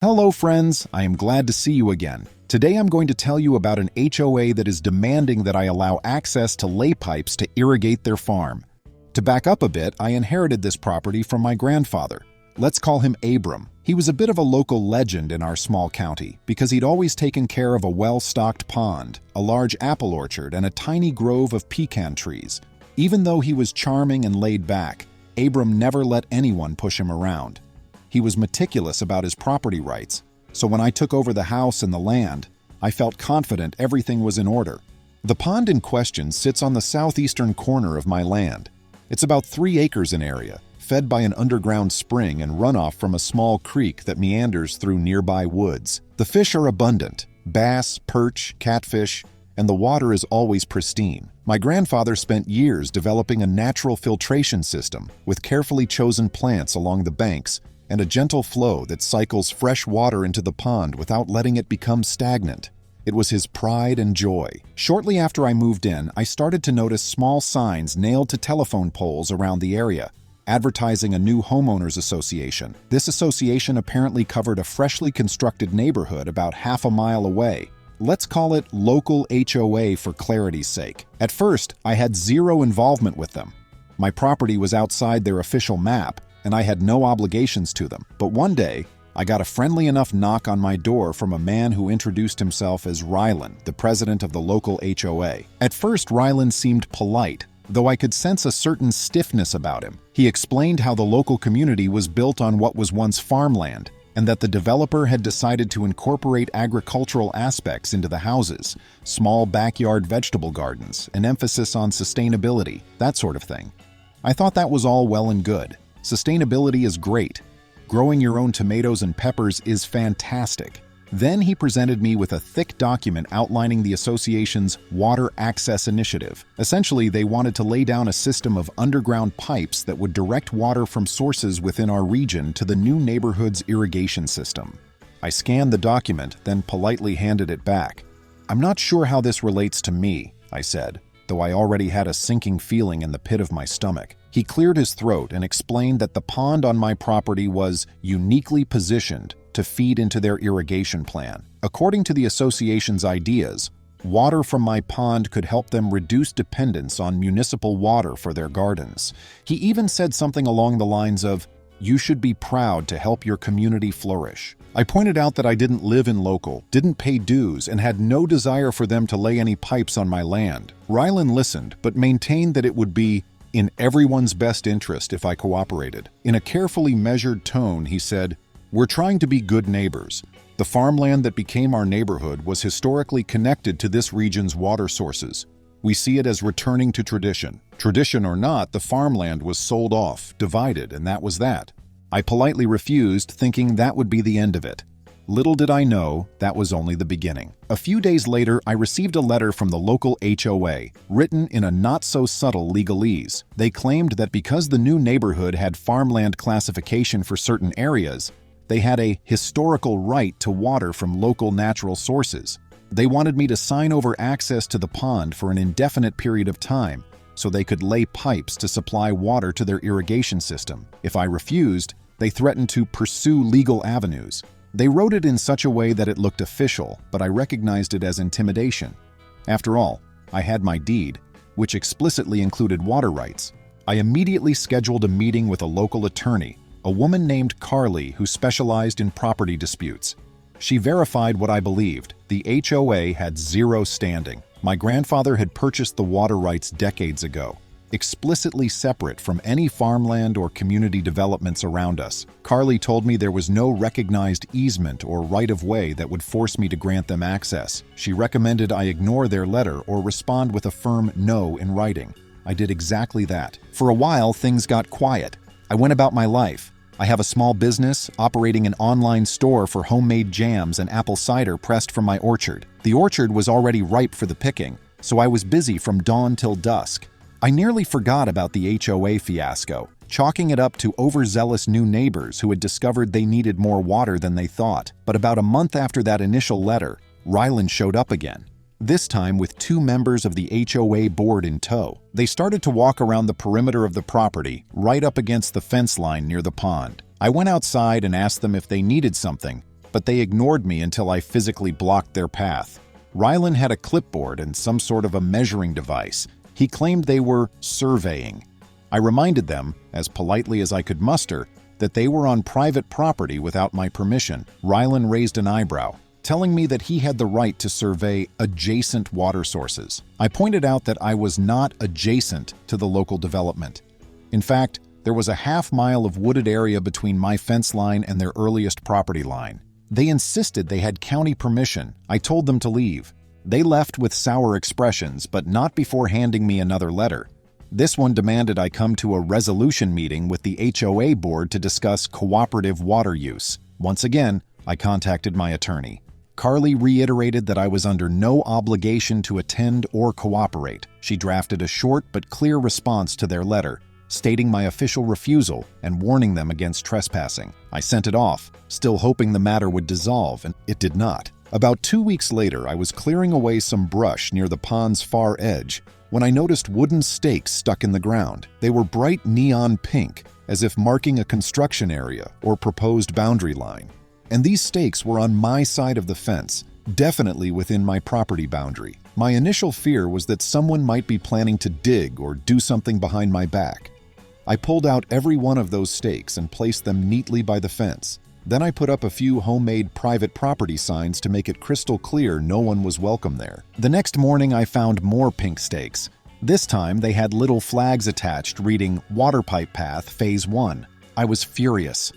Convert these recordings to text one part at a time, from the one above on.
Hello friends, I am glad to see you again. Today I'm going to tell you about an HOA that is demanding that I allow access to lay pipes to irrigate their farm. To back up a bit, I inherited this property from my grandfather. Let's call him Abram. He was a bit of a local legend in our small county because he'd always taken care of a well-stocked pond, a large apple orchard, and a tiny grove of pecan trees. Even though he was charming and laid back, Abram never let anyone push him around. He was meticulous about his property rights, so when I took over the house and the land, I felt confident everything was in order. The pond in question sits on the southeastern corner of my land. It's about 3 acres in area, fed by an underground spring and runoff from a small creek that meanders through nearby woods. The fish are abundant: bass, perch, catfish, and the water is always pristine. My grandfather spent years developing a natural filtration system with carefully chosen plants along the banks and a gentle flow that cycles fresh water into the pond without letting it become stagnant. It was his pride and joy. Shortly after I moved in, I started to notice small signs nailed to telephone poles around the area, advertising a new homeowners association. This association apparently covered a freshly constructed neighborhood about half a mile away. Let's call it local HOA for clarity's sake. At first, I had zero involvement with them. My property was outside their official map, and I had no obligations to them. But one day, I got a friendly enough knock on my door from a man who introduced himself as Rylan, the president of the local HOA. At first, Rylan seemed polite, though I could sense a certain stiffness about him. He explained how the local community was built on what was once farmland, and that the developer had decided to incorporate agricultural aspects into the houses, small backyard vegetable gardens, an emphasis on sustainability, that sort of thing. I thought that was all well and good. Sustainability is great. Growing your own tomatoes and peppers is fantastic. Then he presented me with a thick document outlining the association's Water Access Initiative. Essentially, they wanted to lay down a system of underground pipes that would direct water from sources within our region to the new neighborhood's irrigation system. I scanned the document, then politely handed it back. "I'm not sure how this relates to me," I said, though I already had a sinking feeling in the pit of my stomach. He cleared his throat and explained that the pond on my property was uniquely positioned to feed into their irrigation plan. According to the association's ideas, water from my pond could help them reduce dependence on municipal water for their gardens. He even said something along the lines of, "You should be proud to help your community flourish." I pointed out that I didn't live in local, didn't pay dues, and had no desire for them to lay any pipes on my land. Rylan listened, but maintained that it would be in everyone's best interest if I cooperated. In a carefully measured tone, he said, "We're trying to be good neighbors. The farmland that became our neighborhood was historically connected to this region's water sources. We see it as returning to tradition. Tradition or not, the farmland was sold off, divided, and that was that." I politely refused, thinking that would be the end of it. Little did I know, that was only the beginning. A few days later, I received a letter from the local HOA, written in a not-so-subtle legalese. They claimed that because the new neighborhood had farmland classification for certain areas, they had a historical right to water from local natural sources. They wanted me to sign over access to the pond for an indefinite period of time, so they could lay pipes to supply water to their irrigation system. If I refused, they threatened to pursue legal avenues. They wrote it in such a way that it looked official, but I recognized it as intimidation. After all, I had my deed, which explicitly included water rights. I immediately scheduled a meeting with a local attorney, a woman named Carly who specialized in property disputes. She verified what I believed: the HOA had zero standing. My grandfather had purchased the water rights decades ago, explicitly separate from any farmland or community developments around us. Carly told me there was no recognized easement or right-of-way that would force me to grant them access. She recommended I ignore their letter or respond with a firm no in writing. I did exactly that. For a while, things got quiet. I went about my life. I have a small business operating an online store for homemade jams and apple cider pressed from my orchard. The orchard was already ripe for the picking, so I was busy from dawn till dusk. I nearly forgot about the HOA fiasco, chalking it up to overzealous new neighbors who had discovered they needed more water than they thought. But about a month after that initial letter, Rylan showed up again. This time with 2 members of the HOA board in tow. They started to walk around the perimeter of the property, right up against the fence line near the pond. I went outside and asked them if they needed something, but they ignored me until I physically blocked their path. Rylan had a clipboard and some sort of a measuring device. He claimed they were surveying. I reminded them, as politely as I could muster, that they were on private property without my permission. Rylan raised an eyebrow, telling me that he had the right to survey adjacent water sources. I pointed out that I was not adjacent to the local development. In fact, there was a half-mile of wooded area between my fence line and their earliest property line. They insisted they had county permission. I told them to leave. They left with sour expressions, but not before handing me another letter. This one demanded I come to a resolution meeting with the HOA board to discuss cooperative water use. Once again, I contacted my attorney. Carly reiterated that I was under no obligation to attend or cooperate. She drafted a short but clear response to their letter, stating my official refusal and warning them against trespassing. I sent it off, still hoping the matter would dissolve, and it did not. About 2 weeks later, I was clearing away some brush near the pond's far edge when I noticed wooden stakes stuck in the ground. They were bright neon pink, as if marking a construction area or proposed boundary line. And these stakes were on my side of the fence, definitely within my property boundary. My initial fear was that someone might be planning to dig or do something behind my back. I pulled out every one of those stakes and placed them neatly by the fence. Then I put up a few homemade private property signs to make it crystal clear no one was welcome there. The next morning I found more pink stakes. This time they had little flags attached reading Water Pipe Path Phase 1. I was furious.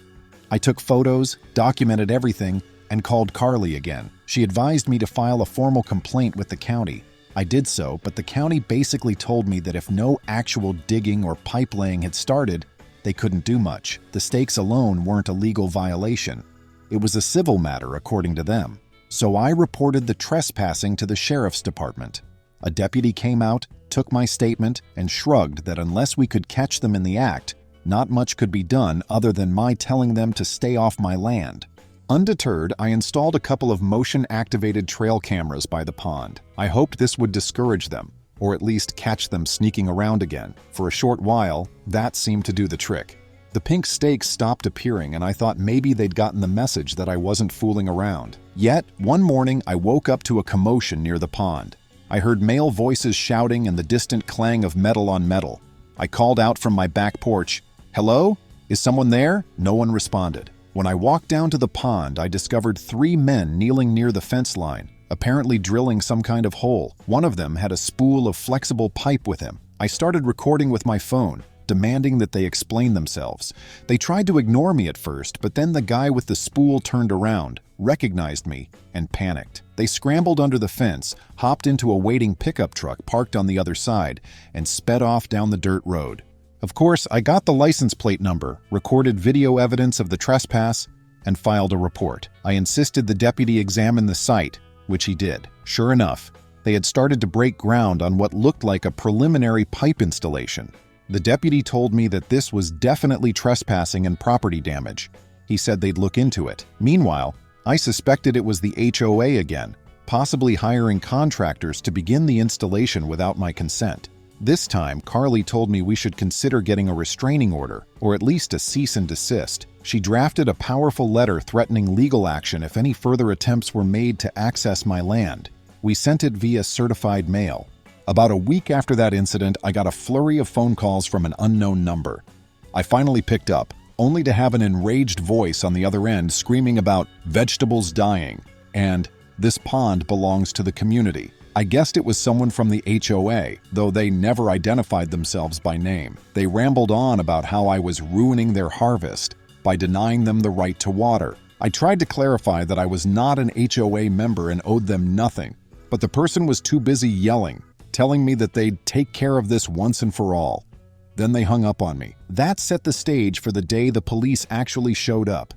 I took photos, documented everything, and called Carly again. She advised me to file a formal complaint with the county. I did so, but the county basically told me that if no actual digging or pipe laying had started, they couldn't do much. The stakes alone weren't a legal violation. It was a civil matter, according to them. So I reported the trespassing to the sheriff's department. A deputy came out, took my statement, and shrugged that unless we could catch them in the act, not much could be done other than my telling them to stay off my land. Undeterred, I installed a couple of motion-activated trail cameras by the pond. I hoped this would discourage them, or at least catch them sneaking around again. For a short while, that seemed to do the trick. The pink stakes stopped appearing, and I thought maybe they'd gotten the message that I wasn't fooling around. Yet, one morning, I woke up to a commotion near the pond. I heard male voices shouting and the distant clang of metal on metal. I called out from my back porch, "Hello? Is someone there?" No one responded. When I walked down to the pond, I discovered 3 men kneeling near the fence line, apparently drilling some kind of hole. One of them had a spool of flexible pipe with him. I started recording with my phone, demanding that they explain themselves. They tried to ignore me at first, but then the guy with the spool turned around, recognized me, and panicked. They scrambled under the fence, hopped into a waiting pickup truck parked on the other side, and sped off down the dirt road. Of course, I got the license plate number, recorded video evidence of the trespass, and filed a report. I insisted the deputy examine the site, which he did. Sure enough, they had started to break ground on what looked like a preliminary pipe installation. The deputy told me that this was definitely trespassing and property damage. He said they'd look into it. Meanwhile, I suspected it was the HOA again, possibly hiring contractors to begin the installation without my consent. This time, Carly told me we should consider getting a restraining order, or at least a cease and desist. She drafted a powerful letter threatening legal action if any further attempts were made to access my land. We sent it via certified mail. About a week after that incident, I got a flurry of phone calls from an unknown number. I finally picked up, only to have an enraged voice on the other end screaming about vegetables dying and this pond belongs to the community. I guessed it was someone from the HOA, though they never identified themselves by name. They rambled on about how I was ruining their harvest by denying them the right to water. I tried to clarify that I was not an HOA member and owed them nothing, but the person was too busy yelling, telling me that they'd take care of this once and for all. Then they hung up on me. That set the stage for the day the police actually showed up.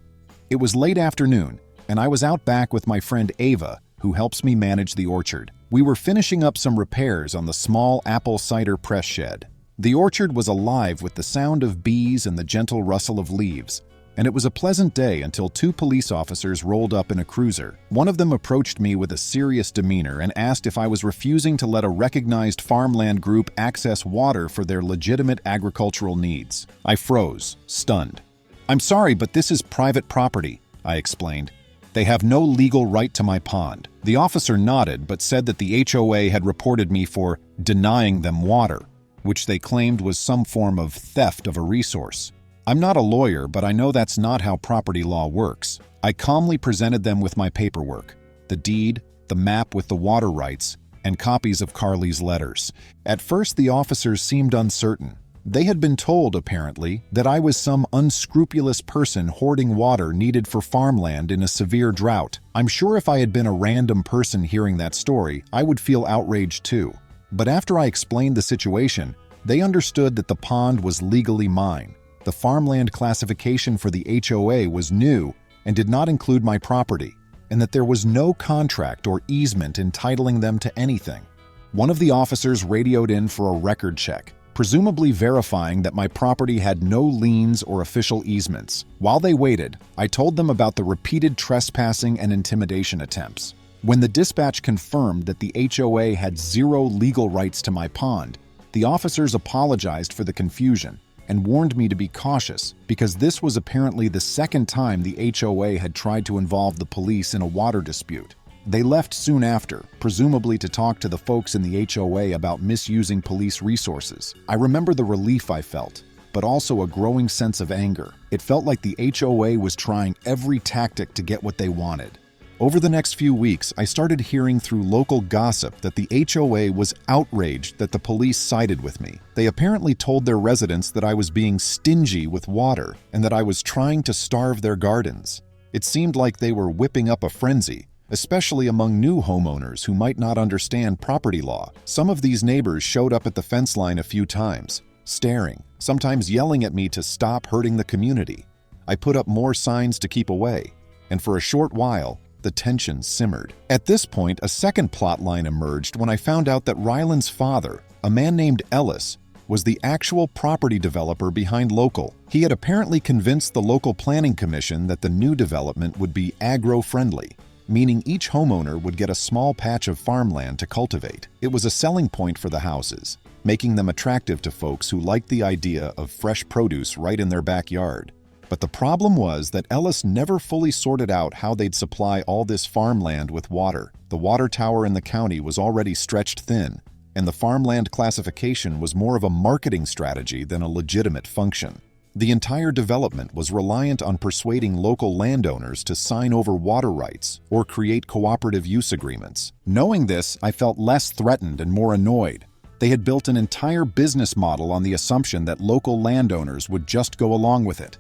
It was late afternoon, and I was out back with my friend Ava, who helps me manage the orchard. We were finishing up some repairs on the small apple cider press shed. The orchard was alive with the sound of bees and the gentle rustle of leaves, and it was a pleasant day until 2 police officers rolled up in a cruiser. One of them approached me with a serious demeanor and asked if I was refusing to let a recognized farmland group access water for their legitimate agricultural needs. I froze, stunned. "I'm sorry, but this is private property," I explained. They have no legal right to my pond. The officer nodded but said that the HOA had reported me for denying them water, which they claimed was some form of theft of a resource. I'm not a lawyer, but I know that's not how property law works. I calmly presented them with my paperwork, the deed, the map with the water rights, and copies of Carly's letters. At first, the officers seemed uncertain. They had been told, apparently, that I was some unscrupulous person hoarding water needed for farmland in a severe drought. I'm sure if I had been a random person hearing that story, I would feel outraged too. But after I explained the situation, they understood that the pond was legally mine. The farmland classification for the HOA was new and did not include my property, and that there was no contract or easement entitling them to anything. One of the officers radioed in for a record check, presumably verifying that my property had no liens or official easements. While they waited, I told them about the repeated trespassing and intimidation attempts. When the dispatch confirmed that the HOA had zero legal rights to my pond, the officers apologized for the confusion and warned me to be cautious because this was apparently the second time the HOA had tried to involve the police in a water dispute. They left soon after, presumably to talk to the folks in the HOA about misusing police resources. I remember the relief I felt, but also a growing sense of anger. It felt like the HOA was trying every tactic to get what they wanted. Over the next few weeks, I started hearing through local gossip that the HOA was outraged that the police sided with me. They apparently told their residents that I was being stingy with water and that I was trying to starve their gardens. It seemed like they were whipping up a frenzy, especially among new homeowners who might not understand property law. Some of these neighbors showed up at the fence line a few times, staring, sometimes yelling at me to stop hurting the community. I put up more signs to keep away, and for a short while, the tension simmered. At this point, a second plot line emerged when I found out that Ryland's father, a man named Ellis, was the actual property developer behind Local. He had apparently convinced the local planning commission that the new development would be agro-friendly, meaning each homeowner would get a small patch of farmland to cultivate. It was a selling point for the houses, making them attractive to folks who liked the idea of fresh produce right in their backyard. But the problem was that Ellis never fully sorted out how they'd supply all this farmland with water. The water tower in the county was already stretched thin, and the farmland classification was more of a marketing strategy than a legitimate function. The entire development was reliant on persuading local landowners to sign over water rights or create cooperative use agreements. Knowing this, I felt less threatened and more annoyed. They had built an entire business model on the assumption that local landowners would just go along with it.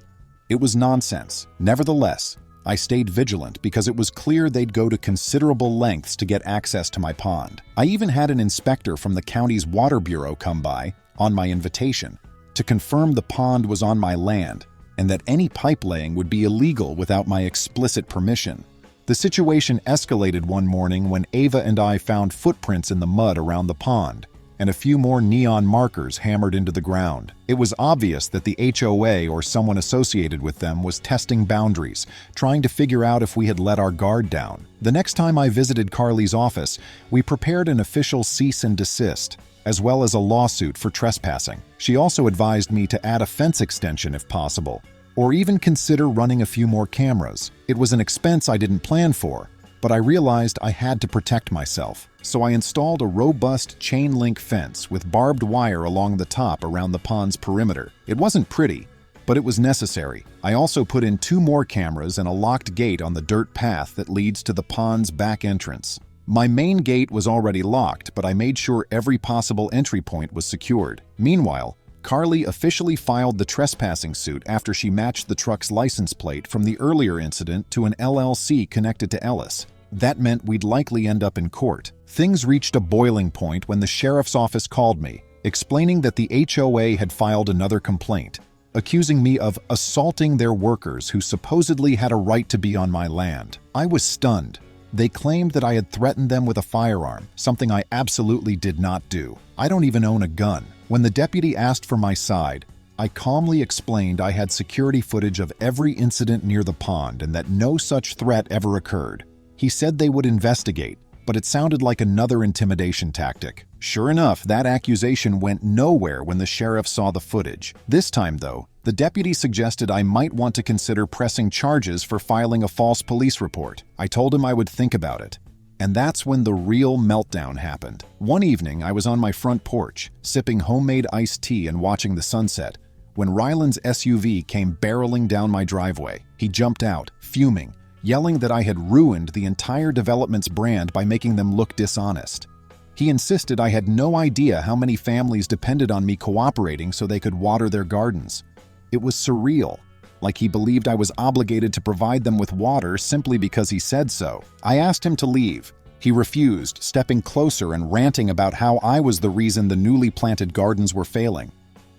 It was nonsense. Nevertheless, I stayed vigilant because it was clear they'd go to considerable lengths to get access to my pond. I even had an inspector from the county's water bureau come by, on my invitation, to confirm the pond was on my land and that any pipe laying would be illegal without my explicit permission. The situation escalated one morning when Ava and I found footprints in the mud around the pond and a few more neon markers hammered into the ground. It was obvious that the HOA or someone associated with them was testing boundaries, trying to figure out if we had let our guard down. The next time I visited Carly's office, we prepared an official cease and desist, as well as a lawsuit for trespassing. She also advised me to add a fence extension if possible, or even consider running a few more cameras. It was an expense I didn't plan for, but I realized I had to protect myself. So I installed a robust chain-link fence with barbed wire along the top around the pond's perimeter. It wasn't pretty, but it was necessary. I also put in 2 more cameras and a locked gate on the dirt path that leads to the pond's back entrance. My main gate was already locked, but I made sure every possible entry point was secured. Meanwhile, Carly officially filed the trespassing suit after she matched the truck's license plate from the earlier incident to an LLC connected to Ellis. That meant we'd likely end up in court. Things reached a boiling point when the sheriff's office called me, explaining that the HOA had filed another complaint, accusing me of assaulting their workers who supposedly had a right to be on my land. I was stunned. They claimed that I had threatened them with a firearm, something I absolutely did not do. I don't even own a gun. When the deputy asked for my side, I calmly explained I had security footage of every incident near the pond and that no such threat ever occurred. He said they would investigate, but it sounded like another intimidation tactic. Sure enough, that accusation went nowhere when the sheriff saw the footage. This time, though, The deputy suggested I might want to consider pressing charges for filing a false police report. I told him I would think about it. And that's when the real meltdown happened. One evening, I was on my front porch, sipping homemade iced tea and watching the sunset, when Ryland's SUV came barreling down my driveway. He jumped out, fuming, yelling that I had ruined the entire development's brand by making them look dishonest. He insisted I had no idea how many families depended on me cooperating so they could water their gardens. It was surreal, like he believed I was obligated to provide them with water simply because he said so. I asked him to leave. He refused, stepping closer and ranting about how I was the reason the newly planted gardens were failing.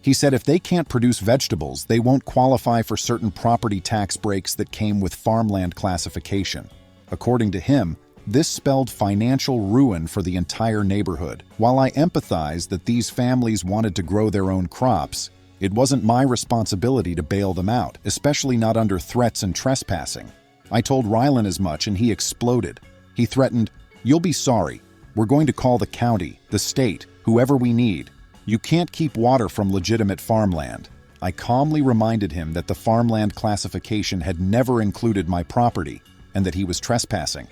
He said if they can't produce vegetables, they won't qualify for certain property tax breaks that came with farmland classification. According to him, this spelled financial ruin for the entire neighborhood. While I empathized that these families wanted to grow their own crops, it wasn't my responsibility to bail them out, especially not under threats and trespassing. I told Ryland as much and he exploded. He threatened, "You'll be sorry. We're going to call the county, the state, whoever we need. You can't keep water from legitimate farmland." I calmly reminded him that the farmland classification had never included my property and that he was trespassing.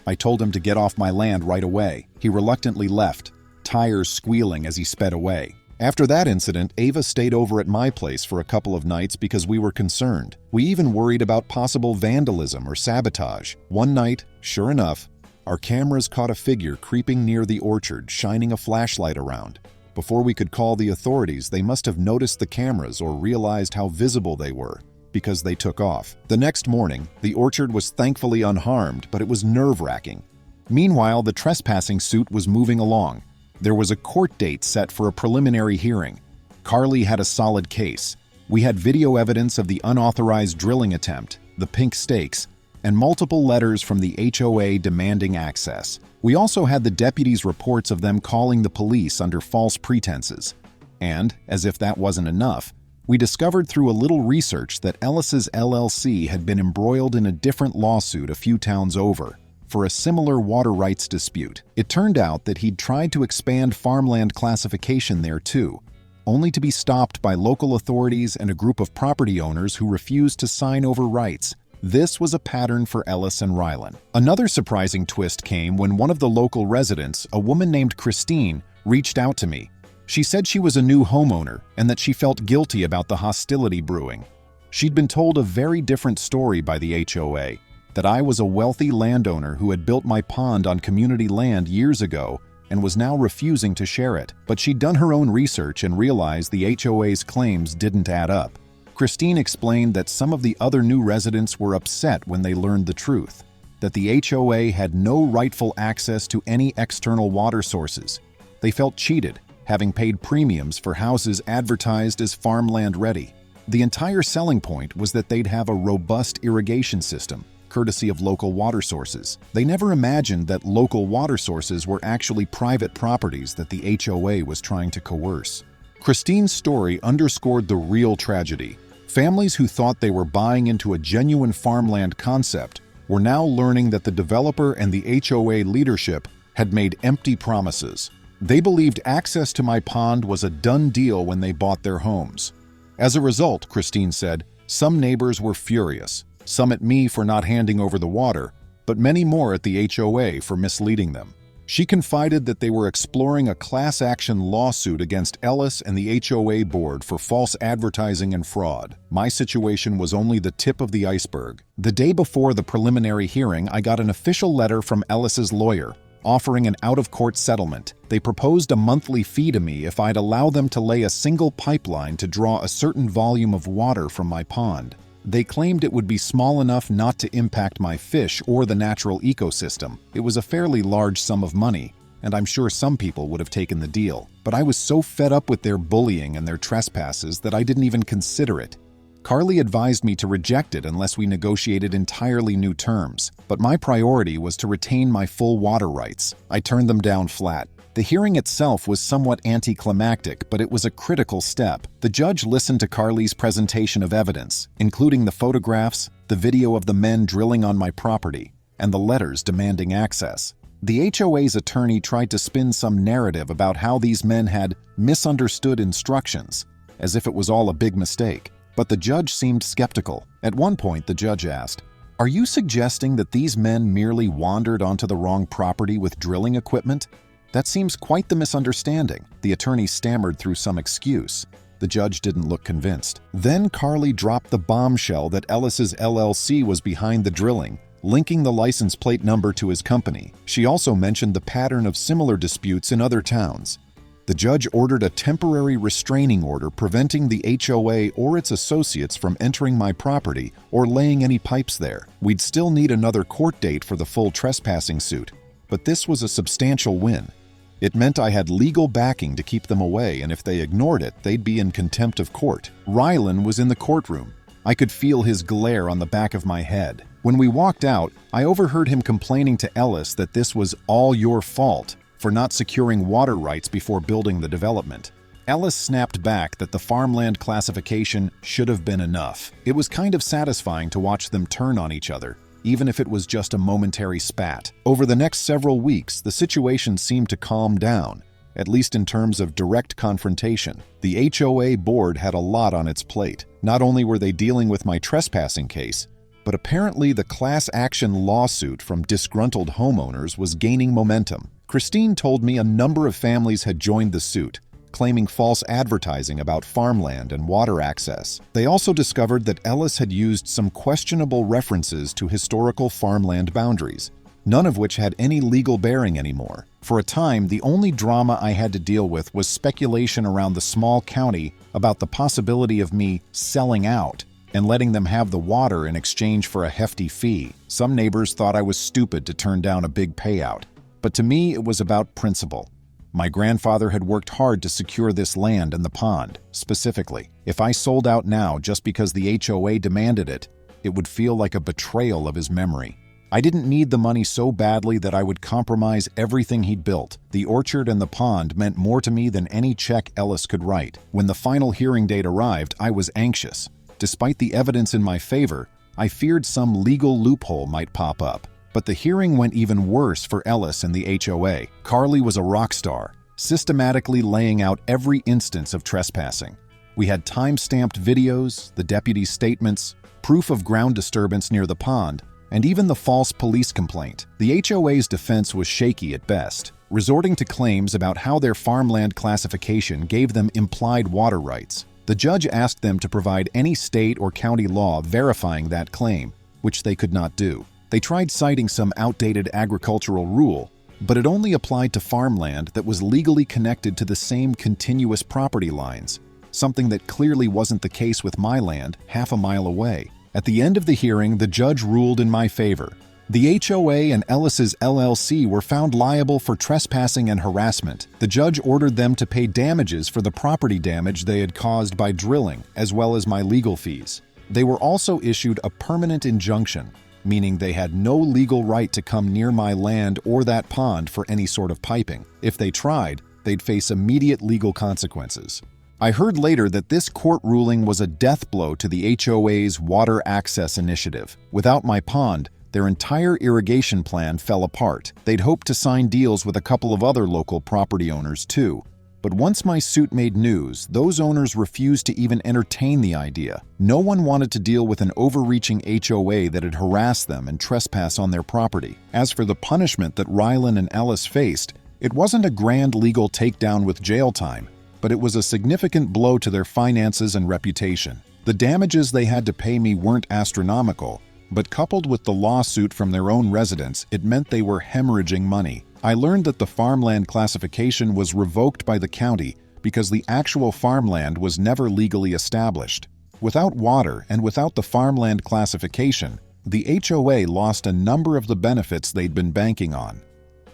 I told him to get off my land right away. He reluctantly left, tires squealing as he sped away. After that incident, Ava stayed over at my place for a couple of nights because we were concerned. We even worried about possible vandalism or sabotage. One night, sure enough, our cameras caught a figure creeping near the orchard, shining a flashlight around. Before we could call the authorities, they must have noticed the cameras or realized how visible they were, because they took off. The next morning, the orchard was thankfully unharmed, but it was nerve-wracking. Meanwhile, the trespassing suit was moving along. There was a court date set for a preliminary hearing. Carly had a solid case. We had video evidence of the unauthorized drilling attempt, the pink stakes, and multiple letters from the HOA demanding access. We also had the deputies' reports of them calling the police under false pretenses. And, as if that wasn't enough, we discovered through a little research that Ellis's LLC had been embroiled in a different lawsuit a few towns over for a similar water rights dispute. It turned out that he'd tried to expand farmland classification there too, only to be stopped by local authorities and a group of property owners who refused to sign over rights. This was a pattern for Ellis and Ryland. Another surprising twist came when one of the local residents, a woman named Christine, reached out to me. She said she was a new homeowner and that she felt guilty about the hostility brewing. She'd been told a very different story by the HOA, that I was a wealthy landowner who had built my pond on community land years ago and was now refusing to share it. But she'd done her own research and realized the HOA's claims didn't add up. Christine explained that some of the other new residents were upset when they learned the truth, that the HOA had no rightful access to any external water sources. They felt cheated, having paid premiums for houses advertised as farmland ready. The entire selling point was that they'd have a robust irrigation system, courtesy of local water sources. They never imagined that local water sources were actually private properties that the HOA was trying to coerce. Christine's story underscored the real tragedy. Families who thought they were buying into a genuine farmland concept were now learning that the developer and the HOA leadership had made empty promises. They believed access to my pond was a done deal when they bought their homes. As a result, Christine said, some neighbors were furious, some at me for not handing over the water, but many more at the HOA for misleading them. She confided that they were exploring a class action lawsuit against Ellis and the HOA board for false advertising and fraud. My situation was only the tip of the iceberg. The day before the preliminary hearing, I got an official letter from Ellis's lawyer, offering an out-of-court settlement. They proposed a monthly fee to me if I'd allow them to lay a single pipeline to draw a certain volume of water from my pond. They claimed it would be small enough not to impact my fish or the natural ecosystem. It was a fairly large sum of money, and I'm sure some people would have taken the deal. But I was so fed up with their bullying and their trespasses that I didn't even consider it. Carly advised me to reject it unless we negotiated entirely new terms, but my priority was to retain my full water rights. I turned them down flat. The hearing itself was somewhat anticlimactic, but it was a critical step. The judge listened to Carly's presentation of evidence, including the photographs, the video of the men drilling on my property, and the letters demanding access. The HOA's attorney tried to spin some narrative about how these men had misunderstood instructions, as if it was all a big mistake. But the judge seemed skeptical. At one point, the judge asked, "Are you suggesting that these men merely wandered onto the wrong property with drilling equipment? That seems quite the misunderstanding." The attorney stammered through some excuse. The judge didn't look convinced. Then Carly dropped the bombshell that Ellis's LLC was behind the drilling, linking the license plate number to his company. She also mentioned the pattern of similar disputes in other towns. The judge ordered a temporary restraining order preventing the HOA or its associates from entering my property or laying any pipes there. We'd still need another court date for the full trespassing suit, but this was a substantial win. It meant I had legal backing to keep them away, and if they ignored it, they'd be in contempt of court. Rylan was in the courtroom. I could feel his glare on the back of my head. When we walked out, I overheard him complaining to Ellis that this was all your fault for not securing water rights before building the development. Ellis snapped back that the farmland classification should have been enough. It was kind of satisfying to watch them turn on each other, even if it was just a momentary spat. Over the next several weeks, the situation seemed to calm down, at least in terms of direct confrontation. The HOA board had a lot on its plate. Not only were they dealing with my trespassing case, but apparently the class action lawsuit from disgruntled homeowners was gaining momentum. Christine told me a number of families had joined the suit, claiming false advertising about farmland and water access. They also discovered that Ellis had used some questionable references to historical farmland boundaries, none of which had any legal bearing anymore. For a time, the only drama I had to deal with was speculation around the small county about the possibility of me selling out and letting them have the water in exchange for a hefty fee. Some neighbors thought I was stupid to turn down a big payout, but to me it was about principle. My grandfather had worked hard to secure this land and the pond. Specifically, if I sold out now just because the HOA demanded it, it would feel like a betrayal of his memory. I didn't need the money so badly that I would compromise everything he'd built. The orchard and the pond meant more to me than any check Ellis could write. When the final hearing date arrived, I was anxious. Despite the evidence in my favor, I feared some legal loophole might pop up. But the hearing went even worse for Ellis and the HOA. Carly was a rock star, systematically laying out every instance of trespassing. We had time-stamped videos, the deputy's statements, proof of ground disturbance near the pond, and even the false police complaint. The HOA's defense was shaky at best, resorting to claims about how their farmland classification gave them implied water rights. The judge asked them to provide any state or county law verifying that claim, which they could not do. They tried citing some outdated agricultural rule, but it only applied to farmland that was legally connected to the same continuous property lines, something that clearly wasn't the case with my land half a mile away. At the end of the hearing, the judge ruled in my favor. The HOA and Ellis's LLC were found liable for trespassing and harassment. The judge ordered them to pay damages for the property damage they had caused by drilling, as well as my legal fees. They were also issued a permanent injunction, meaning they had no legal right to come near my land or that pond for any sort of piping. If they tried, they'd face immediate legal consequences. I heard later that this court ruling was a death blow to the HOA's water access initiative. Without my pond, their entire irrigation plan fell apart. They'd hoped to sign deals with a couple of other local property owners too. But once my suit made news, those owners refused to even entertain the idea. No one wanted to deal with an overreaching HOA that had harassed them and trespassed on their property. As for the punishment that Rylan and Ellis faced, it wasn't a grand legal takedown with jail time, but it was a significant blow to their finances and reputation. The damages they had to pay me weren't astronomical, but coupled with the lawsuit from their own residents, it meant they were hemorrhaging money. I learned that the farmland classification was revoked by the county because the actual farmland was never legally established. Without water and without the farmland classification, the HOA lost a number of the benefits they'd been banking on.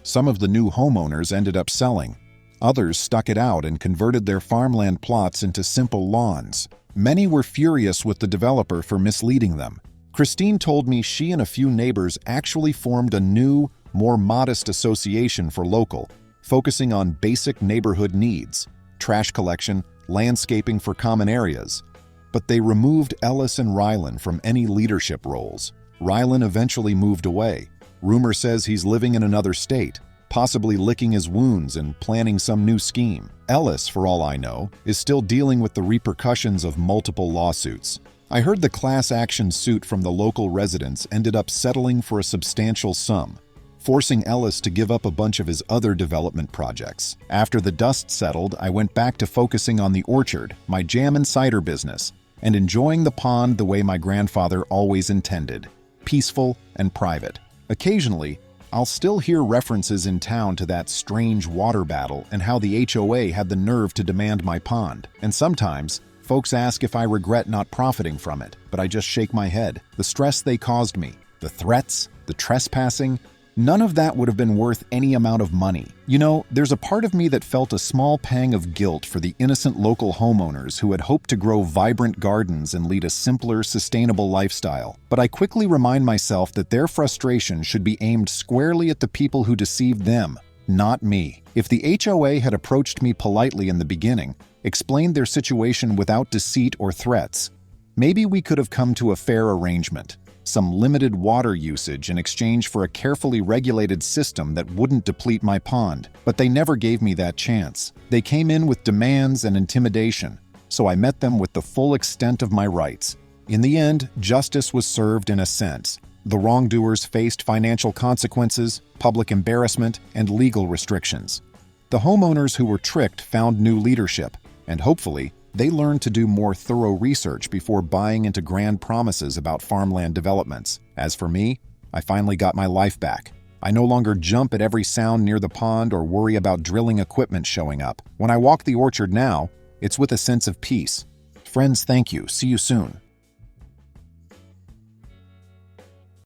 Some of the new homeowners ended up selling. Others stuck it out and converted their farmland plots into simple lawns. Many were furious with the developer for misleading them. Christine told me she and a few neighbors actually formed a new, more modest association for local, focusing on basic neighborhood needs, trash collection, landscaping for common areas. But they removed Ellis and Rylan from any leadership roles. Rylan eventually moved away. Rumor says he's living in another state. possibly licking his wounds and planning some new scheme. Ellis, for all I know, is still dealing with the repercussions of multiple lawsuits. I heard the class action suit from the local residents ended up settling for a substantial sum, forcing Ellis to give up a bunch of his other development projects. After the dust settled, I went back to focusing on the orchard, my jam and cider business, and enjoying the pond the way my grandfather always intended, peaceful and private. Occasionally, I'll still hear references in town to that strange water battle and how the HOA had the nerve to demand my pond. And sometimes, folks ask if I regret not profiting from it, but I just shake my head. The stress they caused me, the threats, the trespassing, none of that would have been worth any amount of money. You know, there's a part of me that felt a small pang of guilt for the innocent local homeowners who had hoped to grow vibrant gardens and lead a simpler, sustainable lifestyle. But I quickly remind myself that their frustration should be aimed squarely at the people who deceived them, not me. If the HOA had approached me politely in the beginning, explained their situation without deceit or threats, maybe we could have come to a fair arrangement. Some limited water usage in exchange for a carefully regulated system that wouldn't deplete my pond. But they never gave me that chance. They came in with demands and intimidation, so I met them with the full extent of my rights. In the end, justice was served in a sense. The wrongdoers faced financial consequences, public embarrassment, and legal restrictions. The homeowners who were tricked found new leadership, and hopefully, they learned to do more thorough research before buying into grand promises about farmland developments. As for me, I finally got my life back. I no longer jump at every sound near the pond or worry about drilling equipment showing up. When I walk the orchard now, it's with a sense of peace. Friends, thank you. See you soon.